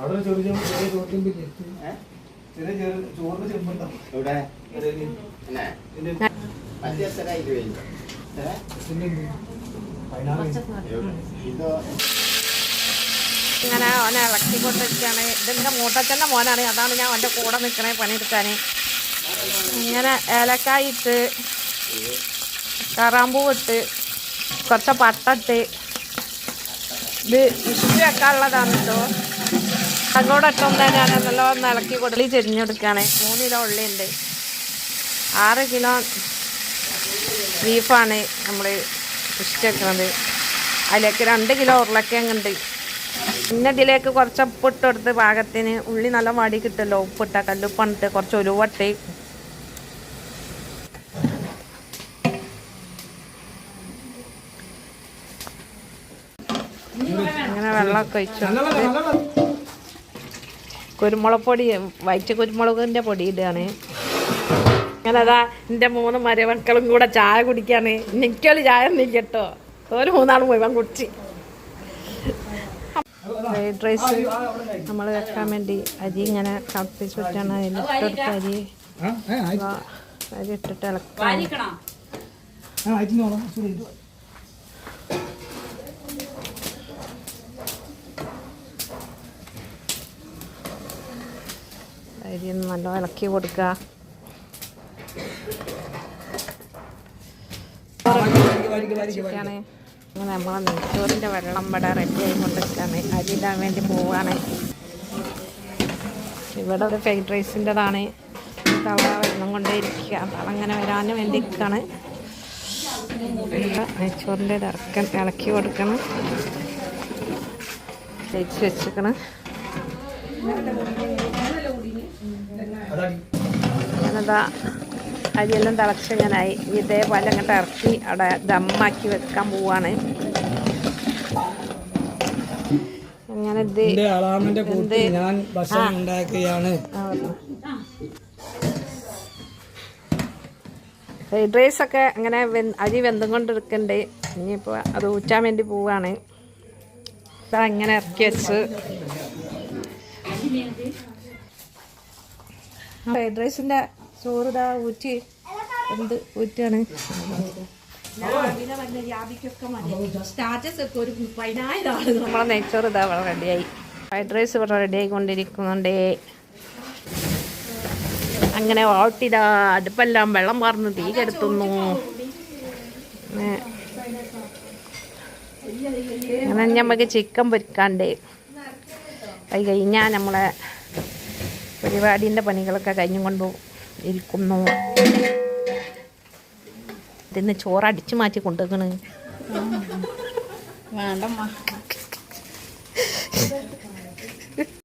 അവിടെ ചെറിയ ചോറിന് ചെമ്പുണ്ടോ ഇവിടെ ഇങ്ങനെ അവനെ ഇളക്കിക്കൊണ്ടിരിക്കുകയാണ്. ഇതെൻ്റെ മൂത്തച്ഛൻ്റെ മോനാണ്, അതാണ് ഞാൻ അവൻ്റെ കൂടെ നിൽക്കണേ പണിയെടുക്കാൻ. ഇങ്ങനെ ഏലക്കായ ഇട്ട് കറാമ്പൂ ഇട്ട് കുറച്ച് പട്ടിട്ട് ഇത് ഇഷ്ടം വെക്കാനുള്ളതാണ് കേട്ടോ. അങ്ങോട്ട് ഇട്ടൊന്ന് ഞാൻ നല്ലോണം ഇളക്കി കൊടുളി ചെരിഞ്ഞെടുക്കുകയാണ്. 3 കിലോ ഉള്ളിയുണ്ട്, 6 കിലോ ബീഫാണ് നമ്മൾ ഇഷ്ടം വെക്കുന്നത്. അതിലേക്ക് 2 കിലോ ഉരുളക്കിഴങ്ങുണ്ട്. പിന്നെ ഇതിലേക്ക് കുറച്ച് ഉപ്പിട്ട് കൊടുത്ത് പാകത്തിന്. ഉള്ളി നല്ല വടി കിട്ടുമല്ലോ, ഉപ്പിട്ട കല്ലുപ്പിട്ട് കുറച്ച് ഉലുവട്ട് അങ്ങനെ വെള്ളമൊക്കെ ഒഴിച്ചു. കുരുമുളക് പൊടി, വൈറ്റ് കുരുമുളകിൻ്റെ പൊടി ഇടുകയാണ്. അങ്ങനെ അതാ എൻ്റെ 3 മരുമക്കളും കൂടെ ചായ കുടിക്കുകയാണ്. എനിക്കൊരു ചായ ഒന്നും കേട്ടോ, ഒരു 3 ആൾ മുഴുവൻ കുടിച്ച്. ഫ്രൈഡ് റൈസ് നമ്മൾ വെക്കാൻ വേണ്ടി അരി ഇങ്ങനെ തിളപ്പിച്ച് വെച്ചാണ്. അതിലിട്ടെടുത്ത് അരി ഇട്ടിട്ട് ഇളക്കാം. അരി ഒന്ന് നല്ല ഇളക്കി കൊടുക്കുക. അങ്ങനെ നമ്മളെ നെയ്ച്ചോറിൻ്റെ വെള്ളം ഇവിടെ റെഡി ആയിക്കൊണ്ടിരിക്കുകയാണ്. അരി ഇടാൻ വേണ്ടി പോവുകയാണ്. ഇവിടെ ഒരു ഫ്രൈഡ് റൈസിൻ്റെതാണ്. തള വെള്ളം കൊണ്ടേ ഇരിക്കുക, തള അങ്ങനെ വരാനും വേണ്ടി ഇരിക്കുകയാണ്. നെയ്ച്ചോറിൻ്റെ ഇളക്കി കൊടുക്കണം. തേച്ച് വെച്ചിരിക്കണം. ഞാനതാ അരിയെല്ലാം തിളച്ചിങ്ങനായി. ഇതേപോലെ അങ്ങോട്ട് ഇറക്കി അവിടെ ദമ്മാക്കി വെക്കാൻ പോവാണ്. അങ്ങനെ ഫ്രൈഡ് റൈസൊക്കെ അങ്ങനെ അരി വെന്തും കൊണ്ടിരിക്കുന്നുണ്ട്. ഇനിയിപ്പോൾ അത് ഊറ്റാൻ വേണ്ടി പോവാണ്. അങ്ങനെ ഇറക്കി വെച്ച് ഫ്രൈഡ് റൈസിൻ്റെ ചോറ് ഇതാ ഊറ്റി ഊറ്റാണ്. നമ്മളെ നെയ്ച്ചോറ് ഇതാ ഇവിടെ റെഡിയായി. ഫ്രൈഡ് റൈസ് ഇവിടെ റെഡി ആയിക്കൊണ്ടിരിക്കുന്നുണ്ട്. അങ്ങനെ ഓട്ടിതാ അടുപ്പെല്ലാം വെള്ളം പാർന്ന് തീ കെടുത്തുന്നു. അങ്ങനെ നമുക്ക് ചിക്കൻ പൊരിക്കാണ്ട് അത് കഴിഞ്ഞാൽ നമ്മളെ പരിപാടീൻ്റെ പണികളൊക്കെ കഴിഞ്ഞും കൊണ്ട് ഇരിക്കുന്നു. ഇതിന്ന് ചോറ് അടിച്ചു മാറ്റി കൊണ്ടുവെക്കണ്. വേണ്ടമ്മ